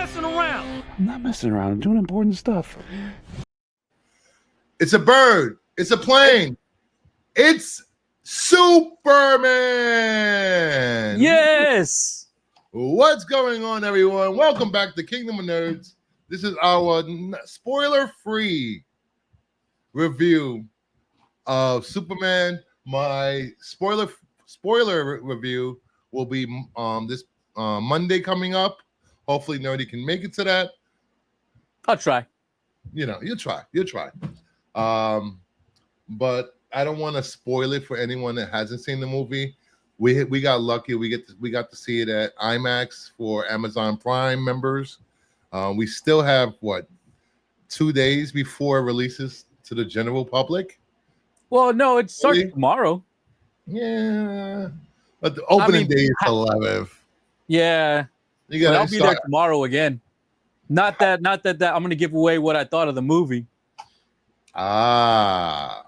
messing around. I'm not messing around. I'm doing important stuff. It's a bird. It's a plane. It's Superman. Yes. What's going on, everyone? Welcome back to Kingdom of Nerds. This is our spoiler-free review of Superman. My spoiler review will be this Monday coming up. Hopefully, Nerdy can make it to that. I'll try. You know, you'll try. But I don't want to spoil it for anyone that hasn't seen the movie. We got lucky. We got to see it at IMAX for Amazon Prime members. We still have 2 days before it releases to the general public. Well, no, it starts tomorrow. Yeah, but the opening day is 11th. Yeah, but I'll be there tomorrow again. Not that I'm going to give away what I thought of the movie. I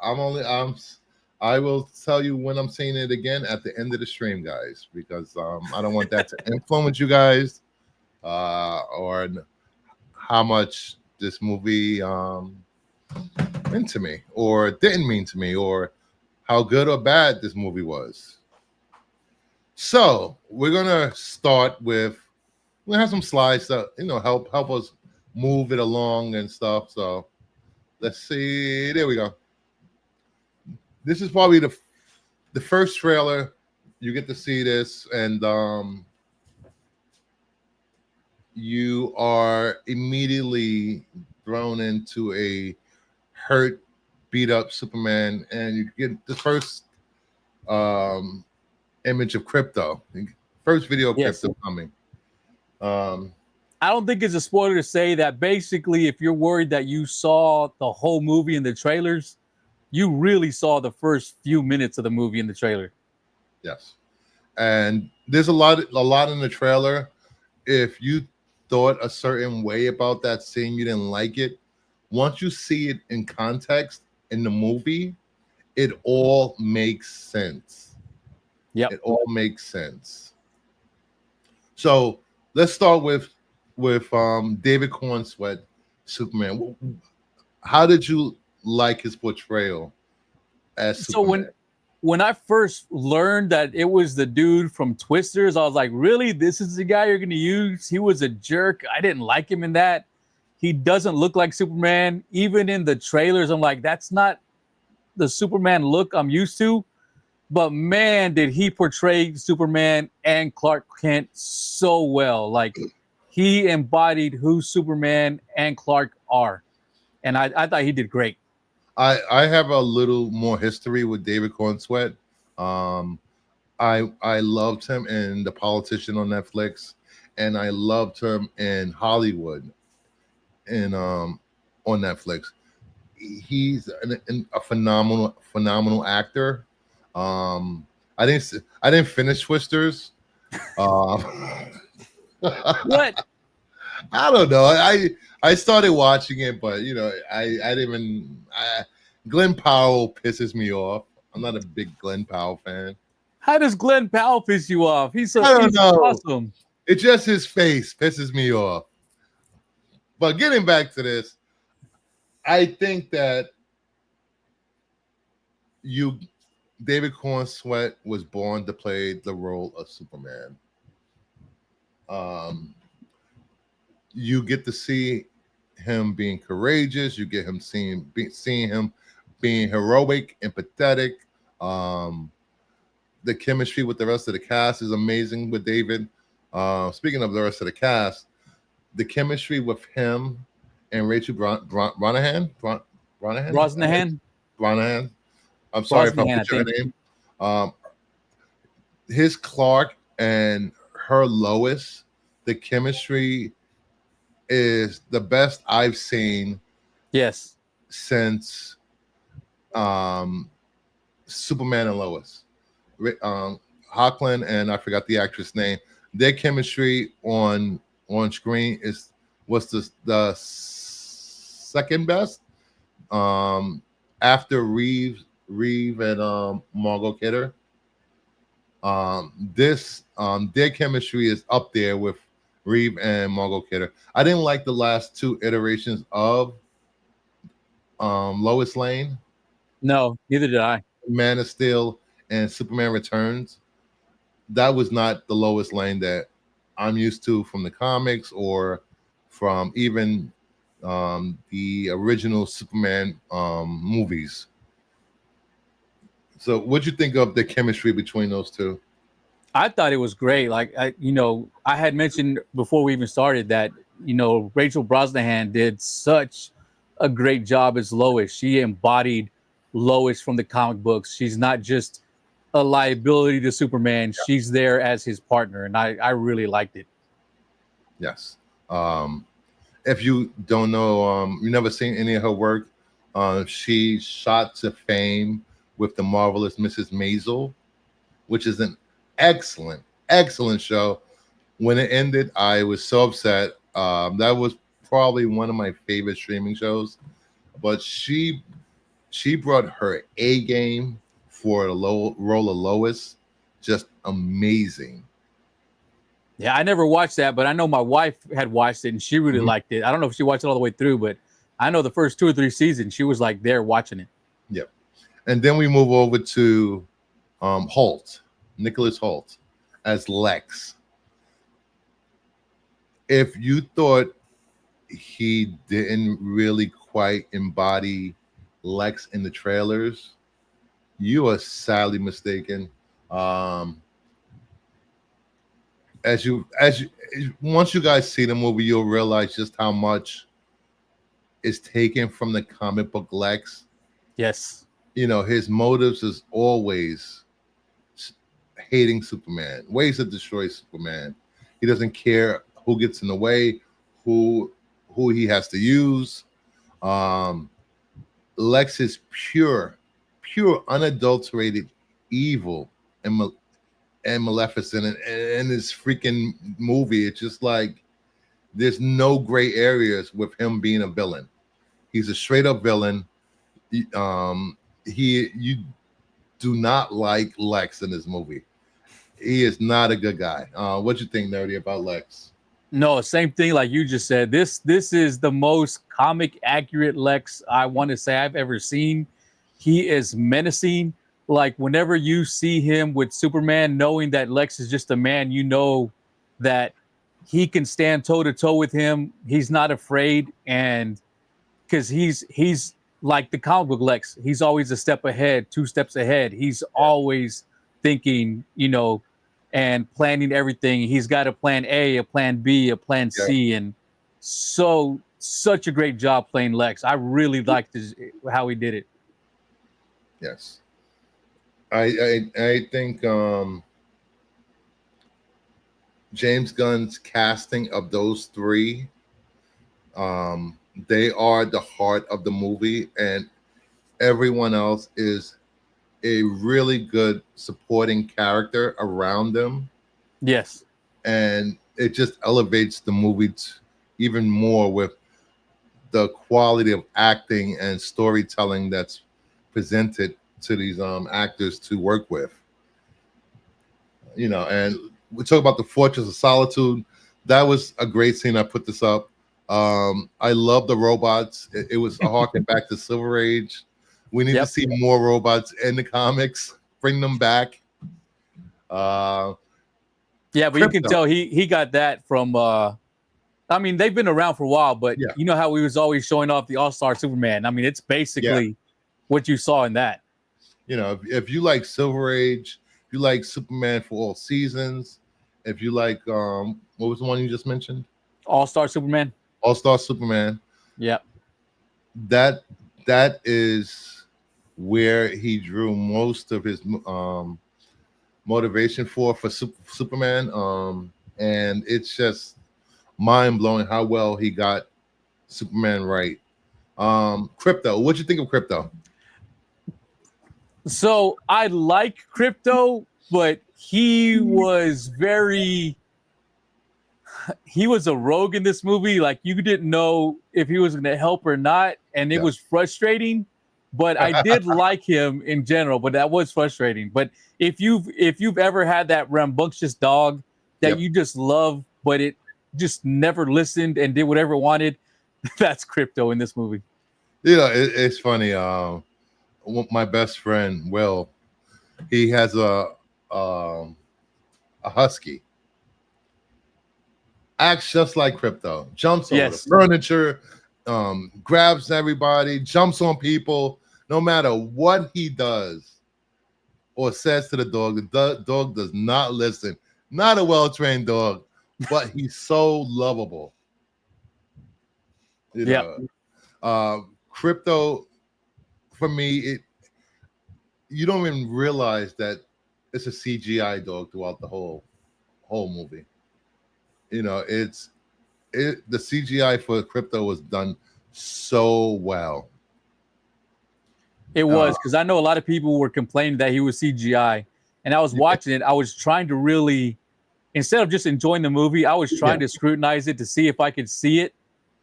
will tell you when I'm seeing it again at the end of the stream, guys, because I don't want that to influence you guys, or how much this movie meant to me, or didn't mean to me, or how good or bad this movie was. So we're gonna start with, we have some slides that help us move it along and stuff. So let's see. There we go. This is probably the first trailer you get to see this, and you are immediately thrown into a hurt, beat up Superman, and you get the first image of Krypto. First video of Krypto coming. I don't think it's a spoiler to say that basically, if you're worried that you saw the whole movie in the trailers, you really saw the first few minutes of the movie in the trailer. Yes, and there's a lot in the trailer. If you thought a certain way about that scene, you didn't like it, once you see it in context in the movie, it all makes sense. Yeah, it all makes sense. So let's start with David Cornsweet, Superman. How did you like his portrayal as Superman? So when I first learned that it was the dude from Twisters, I was like, really? This is the guy you're going to use? He was a jerk. I didn't like him in that. He doesn't look like Superman. Even in the trailers, I'm like, that's not the Superman look I'm used to. But man, did he portray Superman and Clark Kent so well. Like, he embodied who Superman and Clark are. And I thought he did great. I have a little more history with David Cornsweet. I loved him in The Politician on Netflix, and I loved him in Hollywood on Netflix. He's a phenomenal actor. I didn't finish Twisters. What? I don't know. I started watching it, but I didn't even. Glenn Powell pisses me off. I'm not a big Glenn Powell fan. How does Glenn Powell piss you off? He's know. Awesome. It's just his face pisses me off. But getting back to this, I think that David Cornsweet was born to play the role of Superman. You get to see him being courageous. You get him seeing him being heroic and pathetic. The chemistry with the rest of the cast is amazing with David. Speaking of the rest of the cast, the chemistry with him and Rachel Brosnahan. I'm sorry if I'm butchering her name. His Clark and her Lois, the chemistry is the best I've seen. Yes. Since Superman and Lois. Hockland and I forgot the actress name. Their chemistry on screen was the second best. After Reeve and Margot Kidder. Their chemistry is up there with Reeve and Margot Kidder. I didn't like the last two iterations of Lois Lane, No, neither did I. Man of Steel, and Superman Returns. That was not the Lois Lane that I'm used to from the comics or from even the original Superman movies. So, what'd you think of the chemistry between those two? I thought it was great. Like I had mentioned before we even started that Rachel Brosnahan did such a great job as Lois. She embodied Lois from the comic books. She's not just a liability to Superman. She's there as his partner, and I really liked it. Yes. If you don't know, you never seen any of her work. She shot to fame with the marvelous Mrs. Maisel, which is an excellent, excellent show. When it ended, I was so upset. That was probably one of my favorite streaming shows. But she brought her A game for the role of Lois, just amazing. Yeah, I never watched that, but I know my wife had watched it and she really liked it. I don't know if she watched it all the way through, but I know the first 2 or 3 seasons she was like there watching it. Yep. And then we move over to Holt, Nicholas Holt, as Lex. If you thought he didn't really quite embody Lex in the trailers, you are sadly mistaken. As you once you guys see the movie, you'll realize just how much is taken from the comic book Lex. Yes. His motives is always hating Superman, ways to destroy Superman. He doesn't care who gets in the way, who he has to use. Lex is pure, unadulterated evil and Maleficent, and this freaking movie. It's just like there's no gray areas with him being a villain. He's a straight up villain. You do not like Lex in this movie. He is not a good guy. What you think, Nerdy, about Lex? No, same thing like you just said. This is the most comic accurate Lex I want to say I've ever seen. He is menacing. Like whenever you see him with Superman, knowing that Lex is just a man, you know that he can stand toe to toe with him. He's not afraid, and because he's like the comic book Lex. He's always a step ahead, 2 steps ahead. He's always thinking, and planning everything. He's got a plan A, a plan B, a plan C, and such a great job playing Lex. I really liked how he did it. Yes. I think James Gunn's casting of those 3, they are the heart of the movie, and everyone else is a really good supporting character around them. Yes. And it just elevates the movie even more with the quality of acting and storytelling that's presented to these actors to work with. And we talk about the Fortress of Solitude. That was a great scene. I put this up. I love the robots. It was a harken back to Silver Age. We need to see more robots in the comics. Bring them back. Yeah, but Krypto. You can tell he got that from. I mean, they've been around for a while, but you know how he was always showing off the All-Star Superman. I mean, it's basically what you saw in that. If you like Silver Age, if you like Superman for all seasons, if you like what was the one you just mentioned? All-Star Superman. All-Star Superman. Yeah. That is where he drew most of his motivation for Superman. And it's just mind-blowing how well he got Superman right. Krypto, what'd you think of Krypto? So I like Krypto, but he was a rogue in this movie. Like you didn't know if he was going to help or not, and it was frustrating. But I did like him in general, but that was frustrating. But if you've ever had that rambunctious dog that you just love, but just never listened and did whatever it wanted. That's Krypto in this movie. It's funny. My best friend Will, he has a husky. Acts just like Krypto. Jumps over the Yes. furniture, grabs everybody, jumps on people. No matter what he does or says to the dog does not listen. Not a well-trained dog, but he's so lovable. Krypto, for me, you don't even realize that it's a CGI dog throughout the whole movie. The CGI for Krypto was done so well. It was, because I know a lot of people were complaining that he was CGI, and I was watching it. I was trying to really, instead of just enjoying the movie, I was trying to scrutinize it to see if I could see it.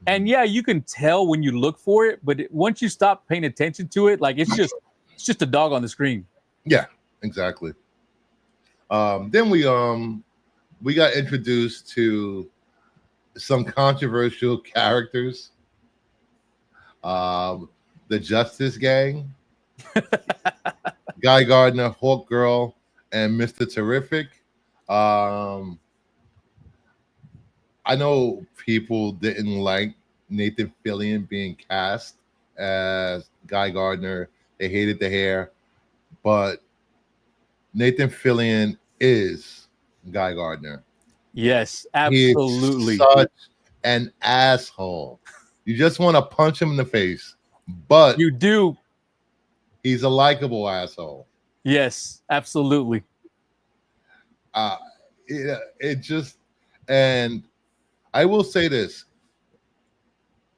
And yeah, you can tell when you look for it, but once you stop paying attention to it, like it's just a dog on the screen. Yeah, exactly. Then we got introduced to some controversial characters. The Justice Gang, Guy Gardner, Hawk Girl, and Mr. Terrific. I know people didn't like Nathan Fillion being cast as Guy Gardner. They hated the hair, but Nathan Fillion is Guy Gardner. Yes, absolutely. He's such an asshole. You just want to punch him in the face, but you do. He's a likable asshole. Yes, absolutely. It just, and I will say this: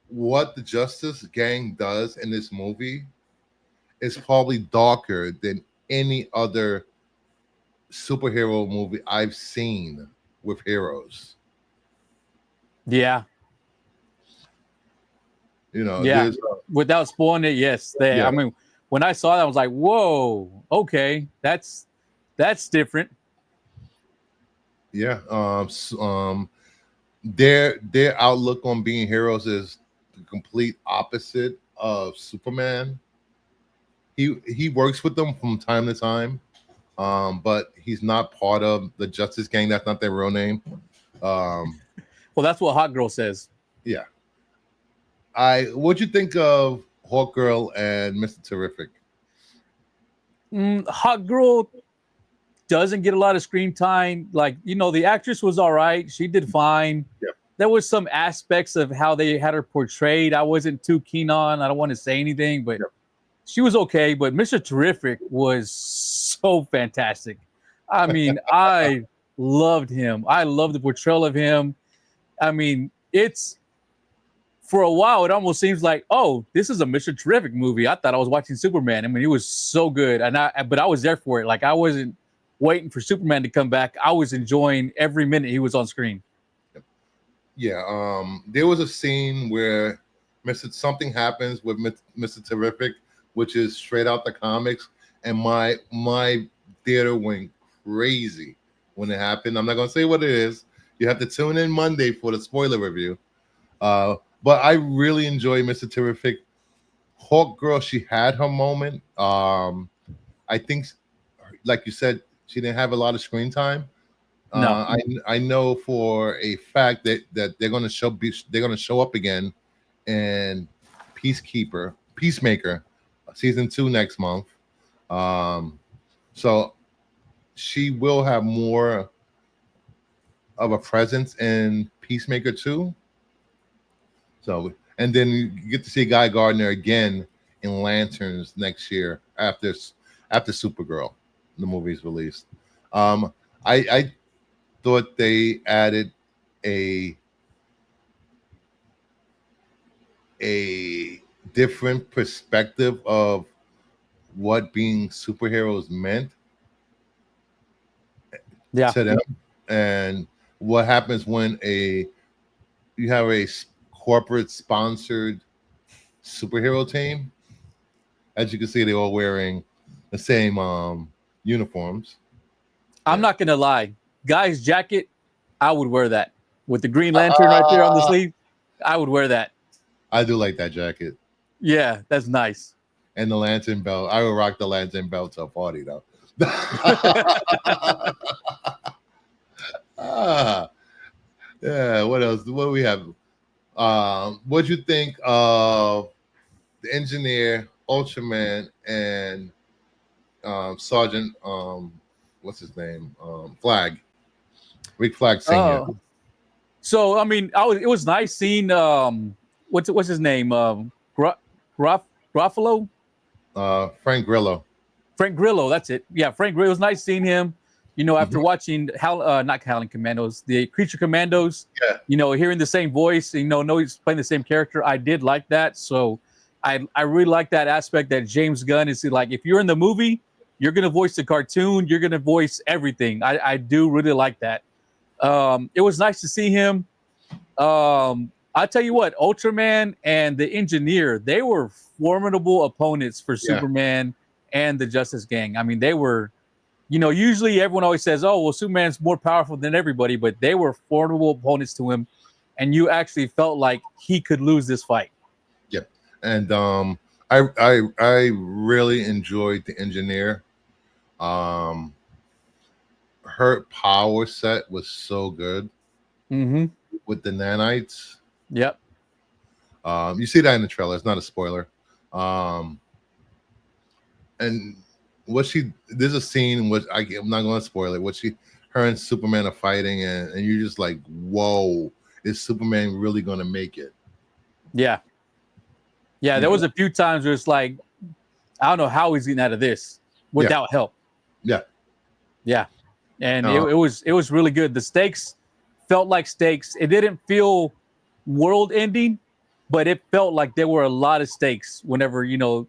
what the Justice Gang does in this movie is probably darker than any other superhero movie I've seen with heroes. Yeah. Yeah. Without spoiling it, yes. I mean, when I saw that, I was like, "Whoa, okay, that's different." Yeah. Their outlook on being heroes is the complete opposite of Superman. He works with them from time to time, but he's not part of the Justice Gang. That's not their real name. Well, that's what Hot Girl says. Yeah. What'd you think of Hawk Girl and Mr. Terrific? Hot Girl doesn't get a lot of screen time. Like, the actress was all right. She did fine. Yeah. There was some aspects of how they had her portrayed I wasn't too keen on. I don't want to say anything, but she was okay. But Mr. Terrific was so fantastic. I mean, I loved him. I loved the portrayal of him. I mean, for a while, it almost seems like, oh, this is a Mr. Terrific movie. I thought I was watching Superman. I mean, it was so good, but I was there for it. Like, I wasn't waiting for Superman to come back. I was enjoying every minute he was on screen. Yeah, there was a scene where something happens with Mr. Terrific, which is straight out the comics, and my theater went crazy when it happened. I'm not gonna say what it is. You have to tune in Monday for the spoiler review. But I really enjoy Mr. Terrific. Hawk Girl, she had her moment. I think, like you said, she didn't have a lot of screen time. No. I know for a fact that they're going to show up again in Peacemaker, season 2 next month. So she will have more of a presence in Peacemaker 2. So, and then you get to see Guy Gardner again in Lanterns next year after Supergirl, the movie's released. I thought they added a different perspective of what being superheroes meant to them, and what happens when you have a corporate sponsored superhero team. As you can see, they're all wearing the same uniforms. I'm not gonna lie, Guy's jacket, I would wear that. with the Green Lantern right there on the sleeve. I would wear that. I do like that jacket. Yeah, that's nice. And the lantern belt. I would rock the lantern belt to a party though. Yeah. What else? What do we have? What do you think of the engineer, Ultraman, and Sergeant? What's his name? Flag. Rick Flag Senior. So I mean, it was nice seeing what's his name? Gruffalo? Frank Grillo. Frank Grillo, that's it. Yeah, Frank Grillo. It was nice seeing him. You know, after watching not Howling Commandos, the Creature Commandos. Yeah. You know, hearing the same voice. You know he's playing the same character. I did like that. So I really like that aspect that James Gunn is like. If you're in the movie, you're gonna voice the cartoon. You're gonna voice everything. I do really like that. It was nice to see him. I'll tell you what, Ultraman and the Engineer, they were formidable opponents for Superman and the Justice Gang. I mean, they were, you know, usually everyone always says, oh, well, Superman's more powerful than everybody, but they were formidable opponents to him. And you actually felt like he could lose this fight. Yeah. And I really enjoyed the Engineer. Her power set was so good with the nanites. Yep. You see that in the trailer. It's not a spoiler. And there's a scene which I'm not going to spoil it. Her and Superman are fighting, and you're just like, whoa, is Superman really going to make it? Yeah. Yeah. There was a few times where it's like, I don't know how he's getting out of this without help. Yeah. Yeah. And it was really good. The stakes felt like stakes. It didn't feel world ending, but it felt like there were a lot of stakes whenever, you know,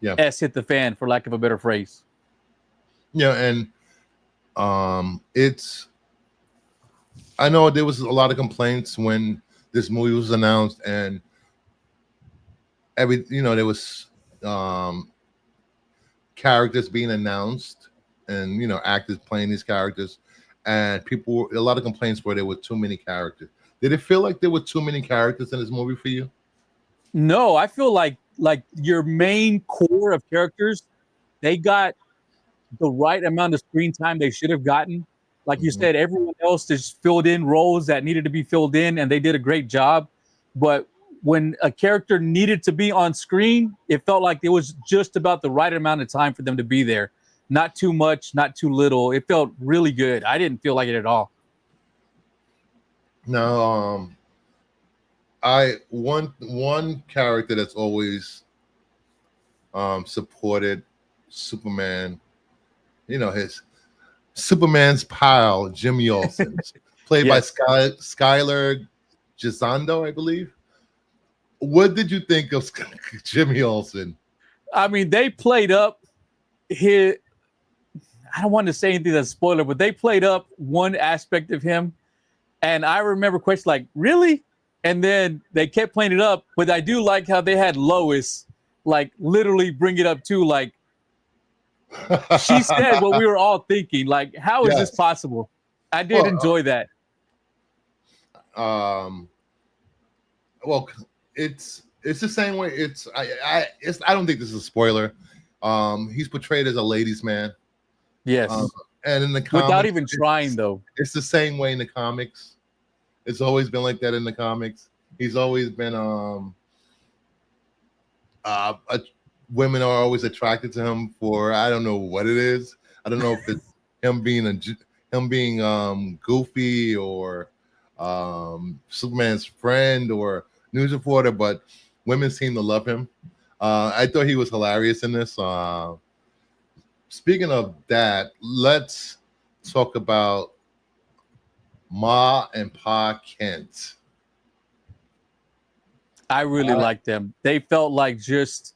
S hit the fan, for lack of a better phrase. Yeah. And I know there was a lot of complaints when this movie was announced, and there was characters being announced, and you know, actors playing these characters, and a lot of complaints were there were too many characters. Did it feel like there were too many characters in this movie for you? No, I feel like your main core of characters, they got the right amount of screen time they should have gotten. Like you said, everyone else just filled in roles that needed to be filled in, and they did a great job. But when a character needed to be on screen, it felt like it was just about the right amount of time for them to be there. Not too much, not too little. It felt really good. I didn't feel like it at all. No, one character that's always supported Superman, you know, his Superman's pal, Jimmy Olsen, played by Skylar Gisondo, I believe. What did you think of Jimmy Olsen? I mean, they played up his. I don't want to say anything that's a spoiler, but they played up one aspect of him. And I remember questions like, really? And then they kept playing it up. But I do like how they had Lois, like, literally bring it up too. Like, she said what we were all thinking. Like, how is this possible? I did enjoy that. Well, it's the same way. I don't think this is a spoiler. He's portrayed as a ladies' man. Yes. And in the comics, without even trying, though, it's the same way in the comics. It's always been like that in the comics. He's always been women are always attracted to him for, I don't know what it is. I don't know if it's him being goofy or Superman's friend or news reporter, but women seem to love him. I thought he was hilarious in this. Speaking of that, let's talk about Ma and Pa Kent. I really liked them. They felt like just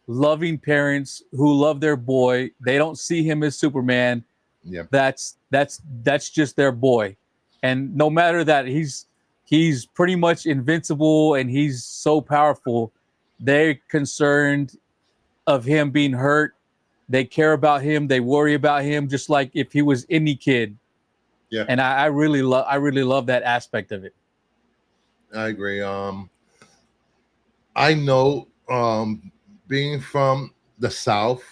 loving parents who love their boy. They don't see him as Superman. Yeah, that's just their boy, and no matter that he's pretty much invincible and he's so powerful, they're concerned of him being hurt. They care about him. They worry about him, just like if he was any kid. Yeah, and I really love that aspect of it. I agree. I know, being from the South,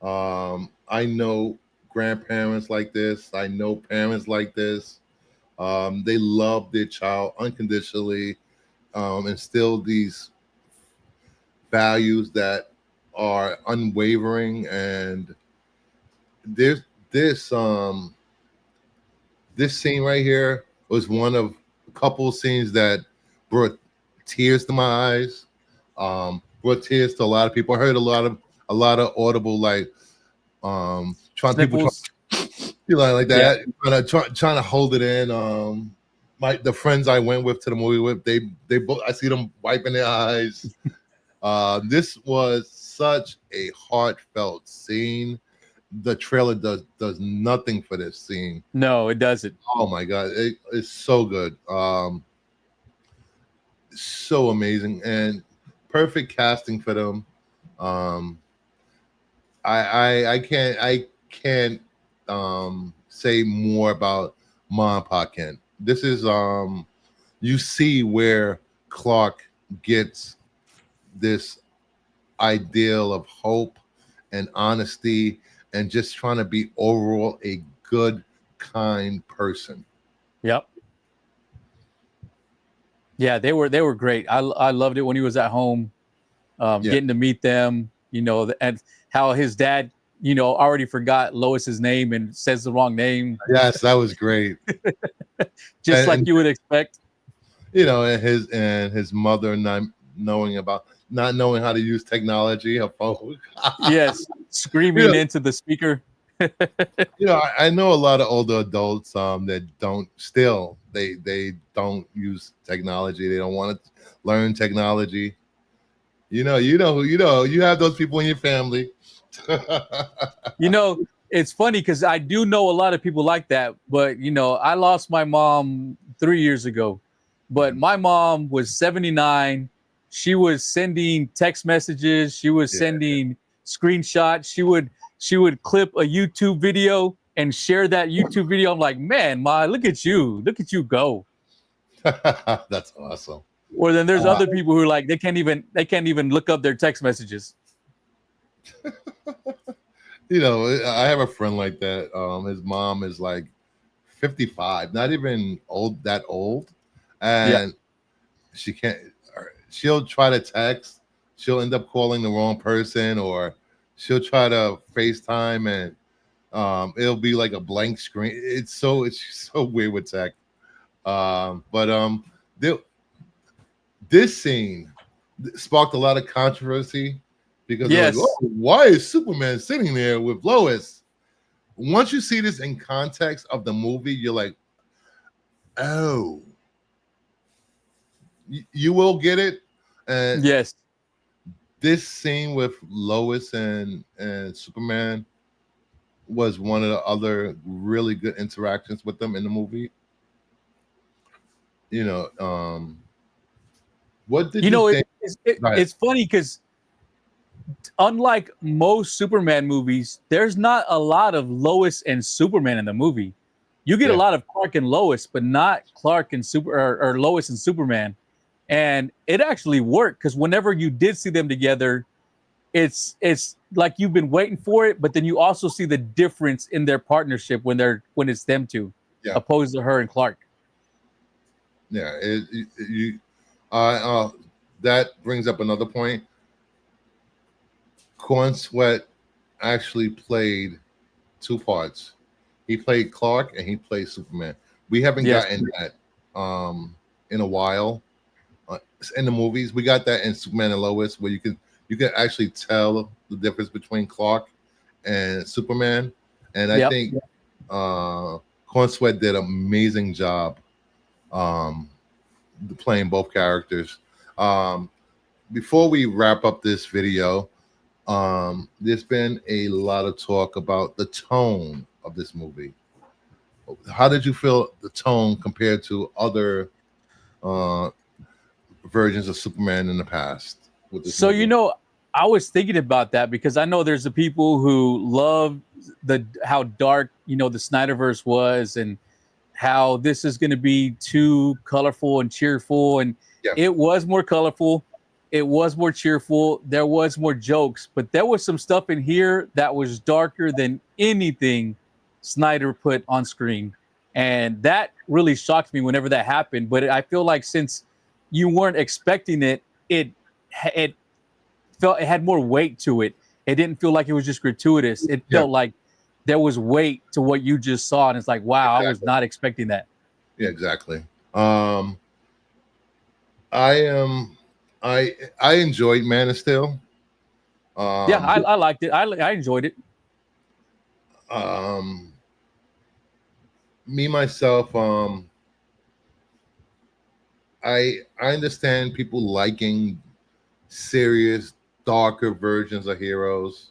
I know grandparents like this. I know parents like this. They love their child unconditionally, instill these values that are unwavering. And there's this this scene right here was one of a couple of scenes that brought tears to my eyes. Brought tears to a lot of people. I heard a lot of audible, like, trying people trying, Sniffles. like Yeah. that, trying to hold it in. The friends I went with to the movie with, they both, I see them wiping their eyes. This was such a heartfelt scene. The trailer does nothing for this scene. No, it doesn't. Oh my god, it's so good. So amazing and perfect casting for them. Um, I can't say more about Ma and Pa Kent. This is, you see where Clark gets this ideal of hope and honesty and just trying to be overall a good, kind person. Yep. Yeah, they were great. I loved it when he was at home, Yeah. getting to meet them. And how his dad, already forgot Lois's name and says the wrong name, Yes, that was great. just like And you would expect. and his mother not knowing how to use technology, her phone. Yes, you screaming know, into the speaker. I know a lot of older adults that don't still they don't use technology. They don't want to learn technology. You have those people in your family. It's funny because I do know a lot of people like that, but I lost my mom 3 years ago. But my mom was 79. She was sending text messages. She was Yeah. sending screenshots. She would clip a YouTube video and share that YouTube video. I'm like, man, Ma, look at you. Look at you go. That's awesome. Or then there's Uh, other people who are like they can't even look up their text messages. I have a friend like that. His mom is like 55, not even that old, Yeah. and she can't. She'll try to text. She'll end up calling the wrong person, or she'll try to FaceTime, and it'll be like a blank screen. It's so weird with tech. But this scene sparked a lot of controversy because they're like, Yes. "Oh, why is Superman sitting there with Lois?" Once you see this in context of the movie, you're like, "Oh, you will get it." And Yes. this scene with Lois and Superman was one of the other really good interactions with them in the movie. You know, what did You you know, think? Right. it's funny because unlike most Superman movies, there's not a lot of Lois and Superman in the movie. You get a Yeah. lot of Clark and Lois, but not Clark and or Lois and Superman. And it actually worked because whenever you did see them together, it's like you've been waiting for it, but then you also see the difference in their partnership when it's them two, Yeah. opposed to her and Clark. Yeah. Uh, that brings up another point. Corn Sweat actually played two parts. He played Clark and he played Superman. We haven't Yes. gotten that in a while in the movies. We got that in Superman and Lois, where you can actually tell the difference between Clark and Superman. And I Yep. think Corn Sweat did an amazing job um, playing both characters. Um, Before we wrap up this video, there's been a lot of talk about the tone of this movie. How did you feel the tone compared to other uh, versions of Superman in the past with this So movie? I was thinking about that because I know there's the people who love how dark, you know, the Snyderverse was, and how this is going to be too colorful and cheerful. And Yeah. it was more colorful. It was more cheerful. There was more jokes, but there was some stuff in here that was darker than anything Snyder put on screen. And that really shocked me whenever that happened. But I feel like since you weren't expecting it, it felt, it had more weight to it. It didn't feel like it was just gratuitous. It Yeah. felt like there was weight to what you just saw, and it's like, wow, I was Exactly. not expecting that. Yeah, exactly. I am. I enjoyed Man of Steel. Yeah, Um, I liked it. I enjoyed it. um, Me myself. I understand people liking serious, darker versions of heroes.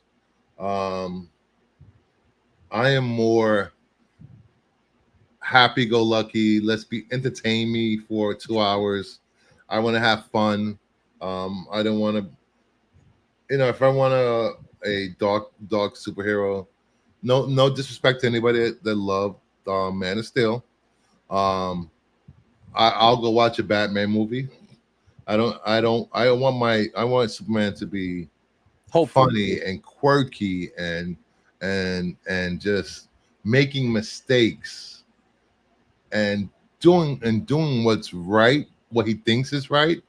Um, I am more happy-go-lucky. Let's be entertain me for 2 hours. I want to have fun. I don't want to, if I want a dark superhero, no disrespect to anybody that loved Man of Steel. Um, I'll go watch a Batman movie. I want Superman to be Hopeful. funny and quirky and just making mistakes and doing what's right, what he thinks is right,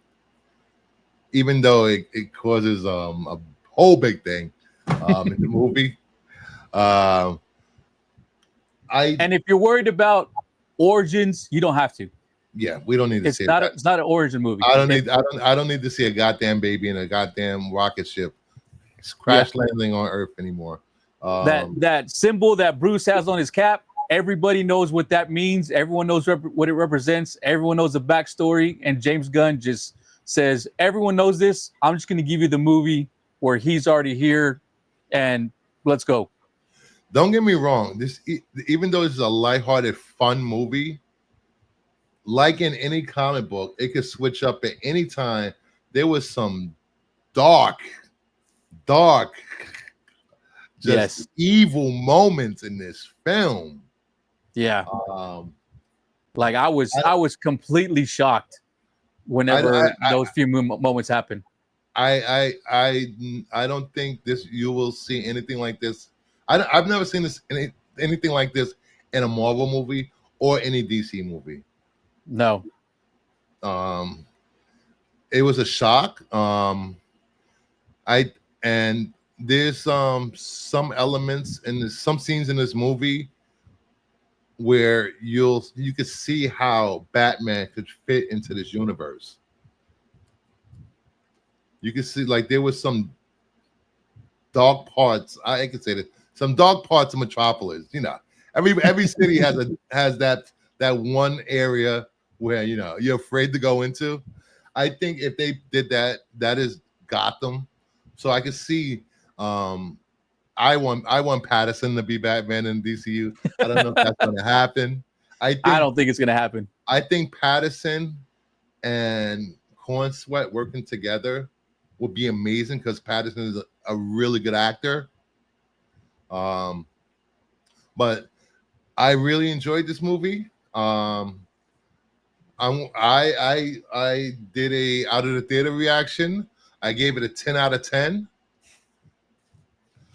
even though it causes a whole big thing in the movie. Um I And if you're worried about origins, you don't have to. Yeah, we don't need to see that. It's not an origin movie. I don't need to see a goddamn baby in a goddamn rocket ship Yeah, crash landing on Earth anymore. that symbol that Bruce has on his cap, everybody knows what that means. Everyone knows what it represents. Everyone knows the backstory. And James Gunn just says, everyone knows this. I'm just going to give you the movie where he's already here, and let's go. Don't get me wrong. Even though this is a lighthearted, fun movie, like in any comic book, it could switch up at any time. There was some dark, dark, just Yes. evil moments in this film. Yeah. Um, Like I was completely shocked whenever those few moments happened. I don't think you will see anything like this. I've never seen anything like this in a Marvel movie or any DC movie. No. It was a shock. I and there's some elements and some scenes in this movie where you could see how Batman could fit into this universe. You can see like there was some dark parts. I can say that some dark parts of Metropolis. Every city has that one area where you're afraid to go into. I think if they did that, that is Gotham. So I could see. I want Patterson to be Batman in DCU. I don't know if that's going to happen. I don't think it's going to happen. I think Patterson and Corn Sweat working together would be amazing because Patterson is a really good actor. But I really enjoyed this movie. I did a out of the theater reaction. I gave it a 10 out of 10.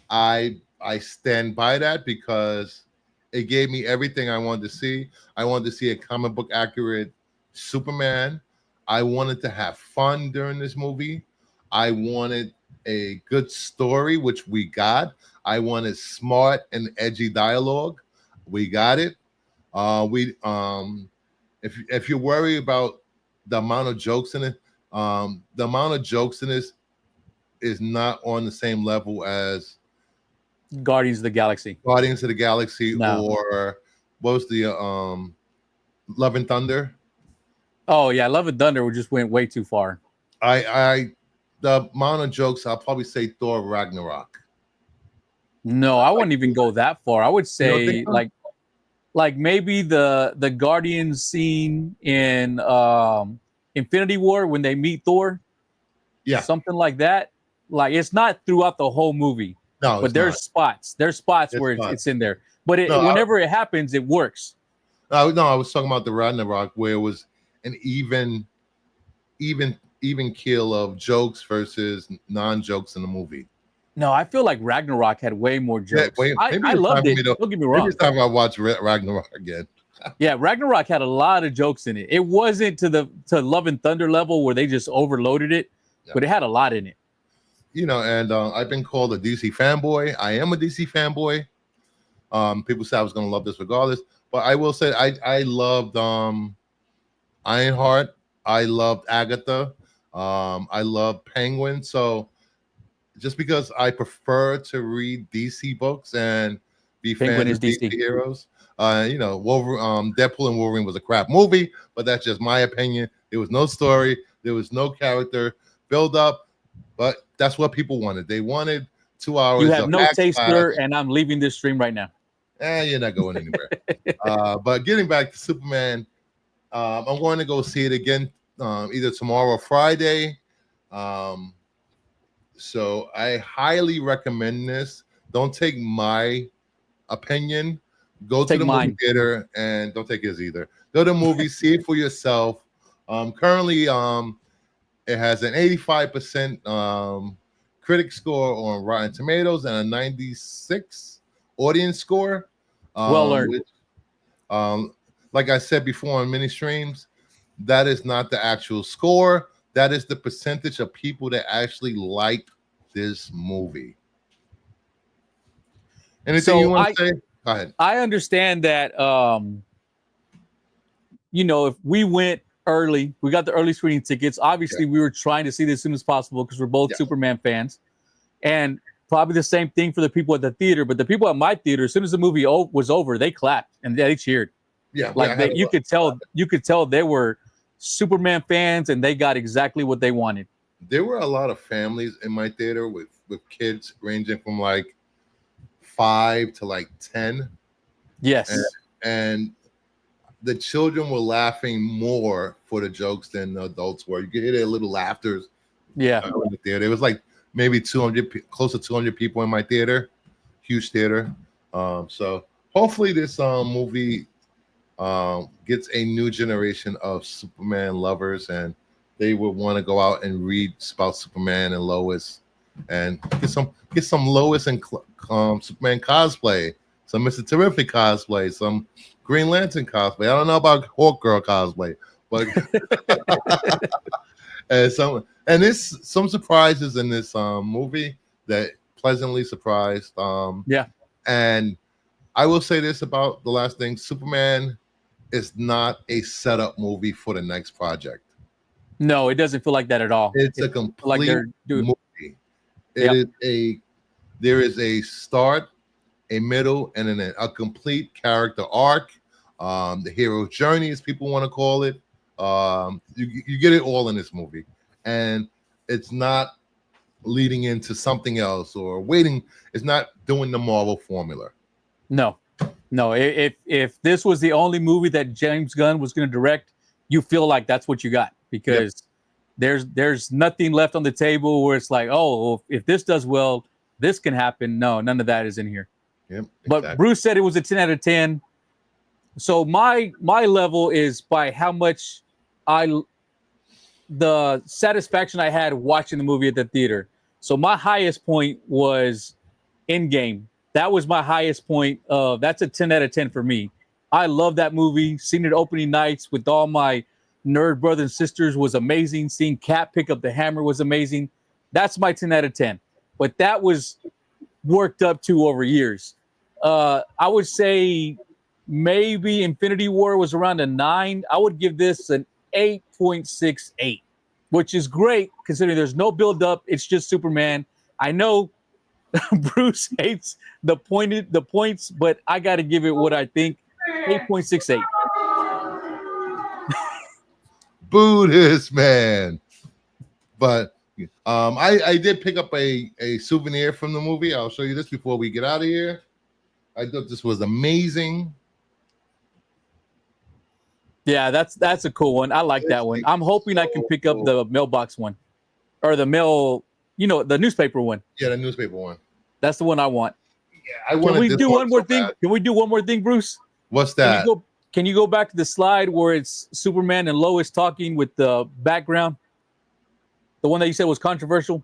I stand by that because it gave me everything I wanted to see. I wanted to see a comic book accurate Superman. I wanted to have fun during this movie. I wanted a good story, which we got. I wanted smart and edgy dialogue. We got it. If you're worried about the amount of jokes in it, the amount of jokes in this is not on the same level as Guardians of the Galaxy. Guardians of the Galaxy No. or what was the Love and Thunder? Oh yeah, Love and Thunder just went way too far. The amount of jokes, I'll probably say Thor Ragnarok. No, I wouldn't even go that far. I would say so? like maybe the Guardians scene in Infinity War when they meet Thor. Yeah. Something like that. like it's not throughout the whole movie, No, but it's there's not. spots. There's spots It's where not. it's in there. But No, whenever it happens, it works. no, I was talking about the Ragnarok where it was an even keel of jokes versus non-jokes in the movie. No, I feel like Ragnarok had way more Yeah, jokes. wait, maybe I it's time loved for it. me to. Don't get me Maybe wrong. it's time I watch Ragnarok again. Yeah, Ragnarok had a lot of jokes in it. It wasn't to Love and Thunder level where they just overloaded it, Yeah. but it had a lot in it. You know, and I've been called a DC fanboy. I am a DC fanboy. People say I was going to love this regardless, but I will say I loved Ironheart. I loved Agatha. I loved Penguin. So just because I prefer to read DC books and be Penguin fans is of DC DC. heroes, you know, Deadpool and Wolverine was a crap movie, but that's just my opinion. There was no story, there was no character build up, but that's what people wanted. They wanted 2 hours You have of no action. taste, sir, and I'm leaving this stream right now. You're not going anywhere. But getting back to Superman, I'm going to go see it again either tomorrow or Friday. So I highly recommend this. Don't take my opinion. Go to Take the mine. movie theater and don't take his either. Go to the movie, see it for yourself. Currently, it has an 85% critic score on Rotten Tomatoes and a 96 audience score. Well earned. Which, like I said before on many streams, that is not the actual score. That is the percentage of people that actually like this movie. Anything you want to say? Go ahead. I understand that you know, if we went early, we got the early screening tickets. Obviously, we were trying to see this as soon as possible because we're both Superman fans. And probably the same thing for the people at the theater. But the people at my theater, as soon as the movie was over, they clapped and they cheered. Yeah, like you could tell they were Superman fans and they got exactly what they wanted. There were a lot of families in my theater with kids ranging from like 5 to like 10. Yes. And the children were laughing more for the jokes than the adults were. You could hear their little laughters. Yeah. In the theater. It was like maybe 200, close to 200 people in my theater. Huge theater. So hopefully this movie gets a new generation of Superman lovers, and they would want to go out and read about Superman and Lois, and get some Lois and Superman cosplay, some Mr. Terrific cosplay, some Green Lantern cosplay. I don't know about Hawk Girl cosplay, but and there's some surprises in this movie that pleasantly surprised. And I will say this about the last thing: Superman is not a setup movie for the next project. No, it doesn't feel like that at all. It's a complete movie. There is a start, a middle, and then a complete character arc. The hero's journey, as people want to call it. You get it all in this movie, and it's not leading into something else or waiting. It's not doing the Marvel formula. No. If this was the only movie that James Gunn was going to direct, you feel like that's what you got, because there's nothing left on the table where it's like, oh, if this does well, this can happen. No, none of that is in here. Yep, exactly. But Bruce said it was a 10 out of 10. So my level is by how much the satisfaction I had watching the movie at the theater. So my highest point was Endgame. That was my highest point. That's a 10 out of 10 for me. I love that movie. Seeing it opening nights with all my nerd brothers and sisters was amazing. Seeing Cap pick up the hammer was amazing. That's my 10 out of 10. But that was worked up to over years. I would say maybe Infinity War was around a 9. I would give this an 8.68, which is great considering there's no build up. It's just Superman. I know Bruce hates the points, but I got to give it what I think, 8.68. Boo this man. But I did pick up a souvenir from the movie. I'll show you this before we get out of here. I thought this was amazing. Yeah, that's a cool one. I like that one. I'm hoping I can pick up the mailbox one, or the mail You know, the newspaper one. Yeah, the newspaper one. That's the one I want. Yeah, I Can wanted we this do one more so thing? bad. Can we do one more thing, Bruce? What's Can that? Can you go back to the slide where it's Superman and Lois talking with the background? The one that you said was controversial?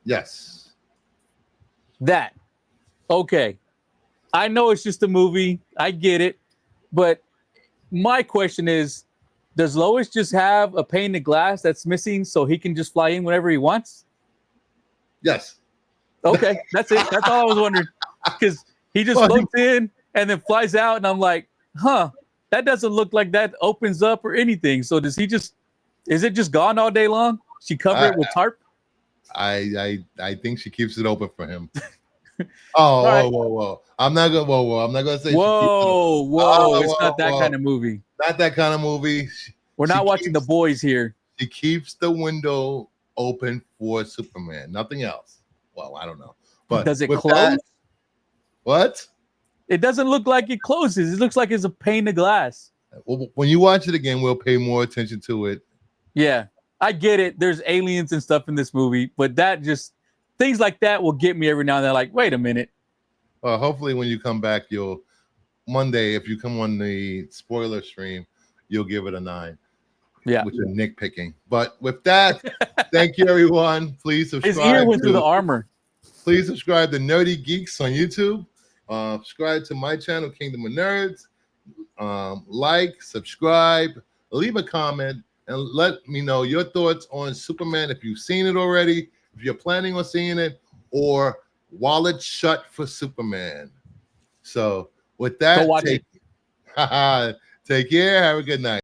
Yes. That. Okay. I know it's just a movie. I get it. But my question is, does Lois just have a pane of glass that's missing so he can just fly in whenever he wants? Yes. Okay. That's it. That's all I was wondering. Because he just floats in and then flies out. And I'm like, huh, that doesn't look like that opens up or anything. So does he just, is it just gone all day long? She covered it with tarp? I think she keeps it open for him. Whoa. I'm not gonna say whoa. It's not that kind of movie. Not that kind of movie. We're not watching The Boys here. She keeps the window open for Superman. Nothing else. Well, I don't know. But does it close? What? It doesn't look like it closes. It looks like it's a pane of glass. Well, when you watch it again, we'll pay more attention to it. Yeah, I get it. There's aliens and stuff in this movie, but that just things like that will get me every now and then. Like, wait a minute. Hopefully, when you come back, you'll Monday, if you come on the spoiler stream, you'll give it a 9. Yeah, which is nitpicking. But with that, thank you, everyone. Please subscribe. His ear went through the armor. Please subscribe to Nerdy Geeks on YouTube. Subscribe to my channel, Kingdom of Nerds. Like, subscribe, leave a comment, and let me know your thoughts on Superman. If you've seen it already, if you're planning on seeing it, or wallet shut for Superman. So with that, Go watch it. Take care. Have a good night.